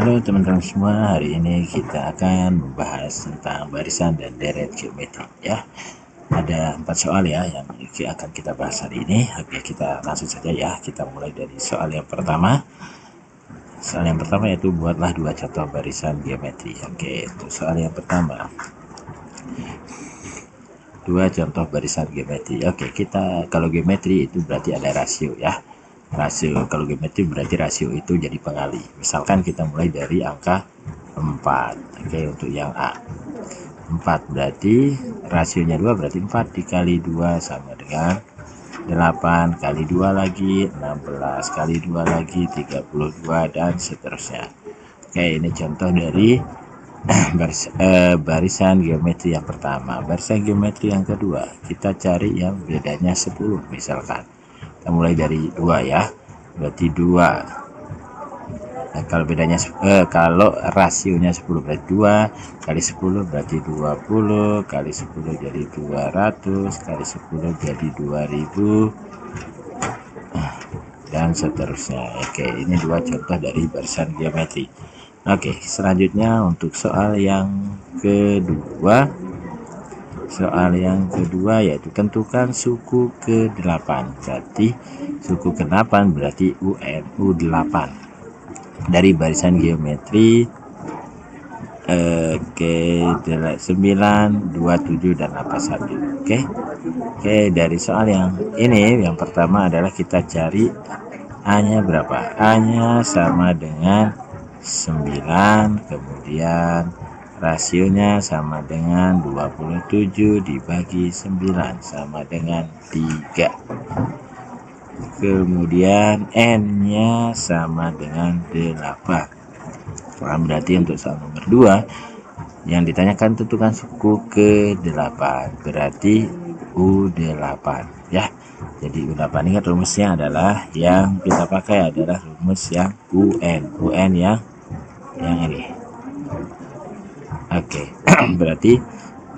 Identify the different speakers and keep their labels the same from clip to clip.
Speaker 1: Halo teman-teman semua, hari ini kita akan membahas tentang barisan dan deret geometri ya. Ada 4 soal ya yang akan kita bahas hari ini. Oke, kita langsung saja ya. Kita mulai dari soal yang pertama. Soal yang pertama yaitu buatlah 2 contoh barisan geometri. Oke, itu soal yang pertama. 2 contoh barisan geometri. Oke, kita kalau geometri itu berarti ada rasio ya. Rasio, kalau geometri berarti rasio itu jadi pengali. Misalkan kita mulai dari angka 4. Oke, untuk yang A 4 berarti rasionya 2, berarti 4 dikali 2 sama dengan 8 kali 2 lagi 16 kali 2 lagi 32 dan seterusnya. Oke, ini contoh dari barisan geometri yang pertama. Barisan geometri yang kedua, kita cari yang bedanya 10 misalkan. Kita mulai dari 2 ya, berarti 2. Nah, kalau bedanya kalau rasionya 10 berarti 2 kali 10 berarti 20 kali 10 jadi 200 kali 10 jadi 2000 dan seterusnya. Oke, ini 2 contoh dari barisan geometri. Oke, selanjutnya untuk soal yang kedua. Soal yang kedua yaitu tentukan suku ke-8. Berarti suku ke-8 berarti U8 dari barisan geometri ke 9, 27 dan 81. Oke, dari soal yang ini yang pertama adalah kita cari A-nya berapa. A-nya sama dengan 9, kemudian rasionya sama dengan 27 dibagi 9 sama dengan 3. Kemudian N-nya sama dengan 8. Nah, berarti untuk soal nomor 2 yang ditanyakan tentukan suku ke-8, berarti U8 ya. Jadi U8 ini rumusnya adalah yang kita pakai adalah rumus yang UN yang ini. Oke. Berarti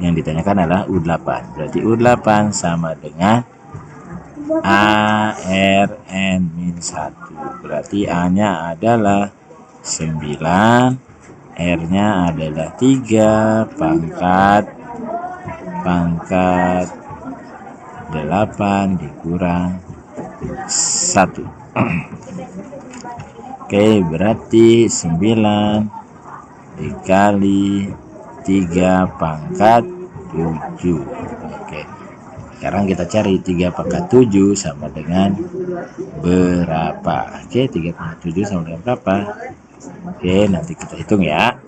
Speaker 1: yang ditanyakan adalah U8. Berarti U8 sama dengan ARN-1. Berarti A-nya adalah 9, R-nya adalah 3 pangkat 8 dikurang 1. Oke, berarti 9 dikali 3 pangkat 7. Oke, sekarang kita cari 3 pangkat 7 sama dengan berapa. Oke, 3 pangkat 7 sama dengan berapa. Oke, nanti kita hitung ya.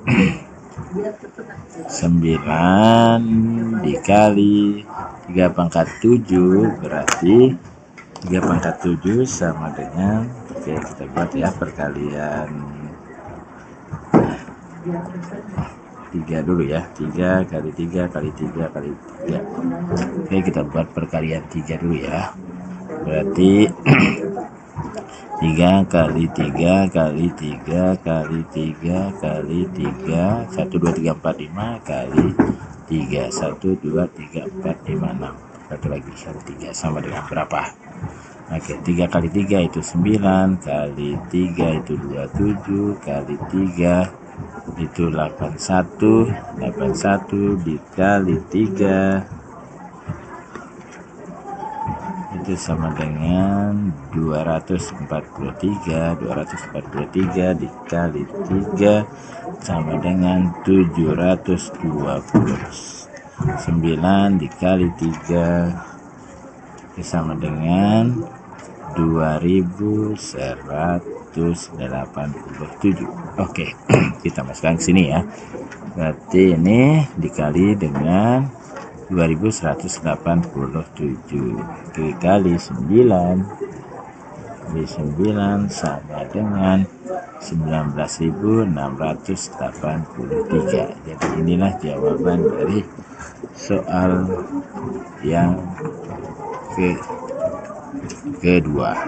Speaker 1: 9 dikali 3 pangkat 7 berarti 3 pangkat 7 sama dengan, oke kita buat ya perkalian 3 dulu ya. 3 kali 3 kali 3 kali 3. Oke, kita buat perkalian 3 dulu ya. Berarti 3 kali 3 kali 3 kali 3 kali 3 1 2 3 4 5 kali 3 1 2 3 4 5 6. Satu lagi 1 3 sama dengan berapa. Oke, 3 kali 3 itu 9 kali 3 itu 27 kali 3 itu 81 dikali 3 itu sama dengan 243 dikali 3 sama dengan 720. 9 dikali 3 sama dengan 2187. Oke, kita masukkan ke sini ya. Berarti ini dikali dengan 2187 dikali 9 sama dengan 19.683. Jadi inilah jawaban dari soal yang kedua.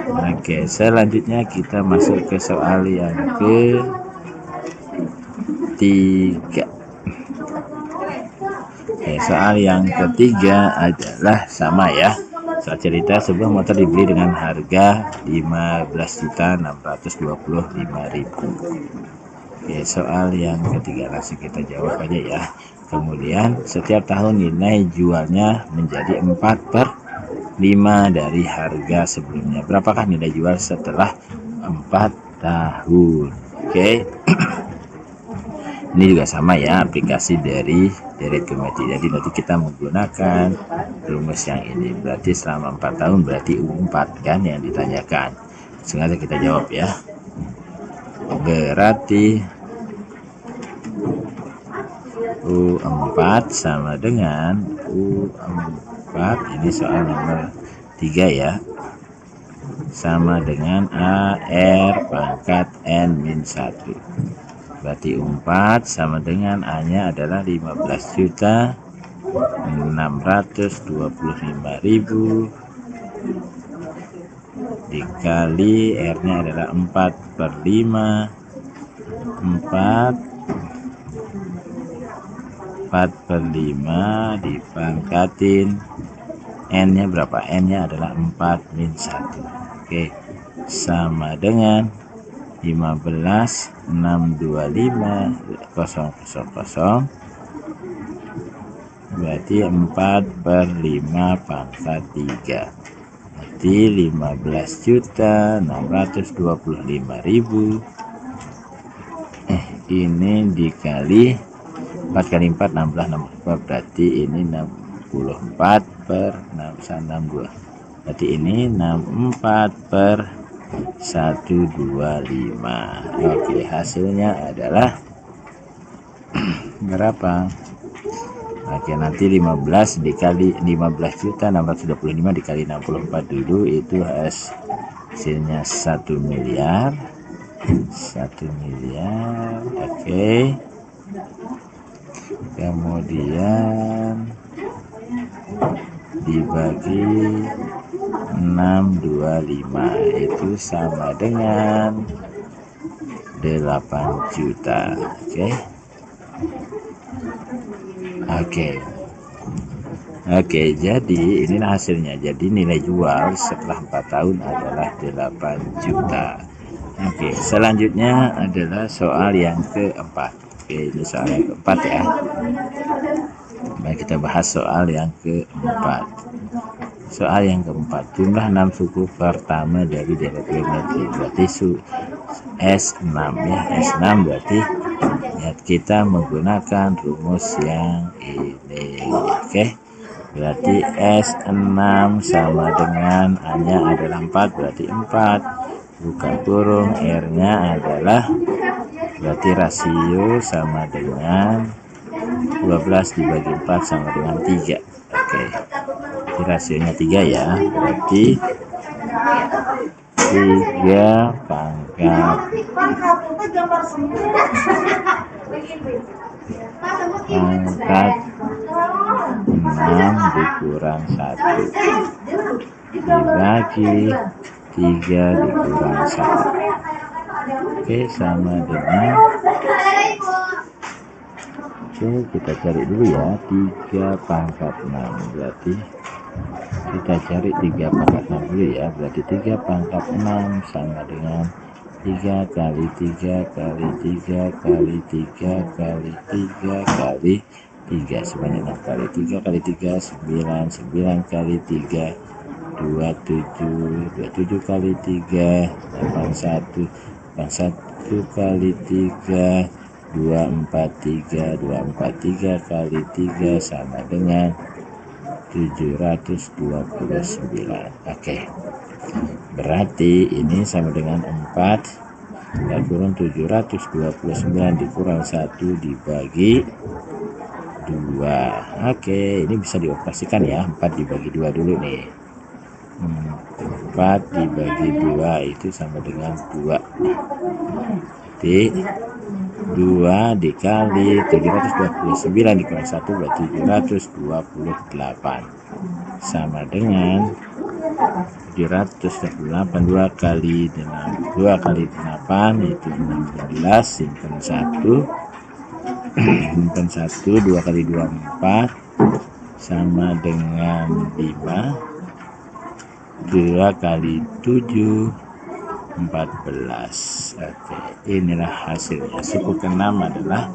Speaker 1: Oke, selanjutnya kita masuk ke soal yang ketiga. Soal yang ketiga adalah sama ya. Saat cerita, sebuah motor dibeli dengan harga 15.625.000. Oke, soal yang ketiga langsung kita jawab aja ya. Kemudian setiap tahun nilai jualnya menjadi 4/5 dari harga sebelumnya. Berapakah nilai jual setelah 4 tahun? Oke. Ini juga sama ya, aplikasi dari Direct Geometry. Jadi nanti kita menggunakan rumus yang ini. Berarti selama 4 tahun berarti U4 kan yang ditanyakan. Sengaja kita jawab ya. Berarti U4 sama dengan U4, ini soal nomor 3 ya, sama dengan AR pangkat N-1. Berarti U4 sama dengan A-nya adalah 15.625.000 dikali R-nya adalah 4/5. 4/5 dipangkatin N-nya berapa? N-nya adalah 4-1. Oke, sama dengan 15.625.000 berarti 4/5 pangkat 3, berarti 15.625.000 ini dikali 4 kali 4 16, 64, berarti ini 64/662, berarti ini 64/125. Oke, hasilnya adalah berapa? Oke, nanti 15 dikali 15.625 dikali 64 dulu, itu hasilnya 1 miliar. 1 miliar. Oke, kemudian dibagi 625 itu sama dengan 8 juta. Oke, jadi inilah hasilnya. Jadi nilai jual setelah 4 tahun adalah 8 juta. Oke, selanjutnya adalah soal yang keempat. Oke, ini soal yang keempat ya. Mari kita bahas soal yang keempat. Soal yang keempat, jumlah 6 suku pertama dari Direct Geometry, berarti S6 ya. S6 berarti ya, kita menggunakan rumus yang ini. Oke, berarti S6 sama dengan A-nya adalah 4, berarti 4 buka kurung, R-nya adalah, berarti rasio sama dengan 12 dibagi 4 sama dengan 3. Oke, jadi rasionya 3 ya, berarti 3 pangkat 6 dikurang 1 dibagi 3 dikurang 1. Oke, sama dengan, oke, kita cari dulu ya, 3 pangkat 6, berarti kita cari 3 pangkat 6 dulu ya, berarti 3 pangkat 6 sama dengan 3 kali 3 kali 3 kali 3 kali 3 kali 3 sebanyak 6 kali 3 kali 3 9, 9 kali 3 27, 27 kali 3 81, 81 kali 3 243, 243 kali 3 sama dengan 729. Oke, berarti ini sama dengan 4 kurang 729 dikurang 1 dibagi 2. Oke, ini bisa dioperasikan ya. 4 dibagi 2 dulu nih. 4 dibagi 2 itu sama dengan 2. Jadi 2 dikali 729 dikurang 1 berarti 728 sama dengan 728. 2 kali 8 itu 16, simpan 1 simpan 1, 2 kali 2 4 sama dengan 5. 2 kali 7 14. Oke, inilah hasilnya. Suku ke-6 adalah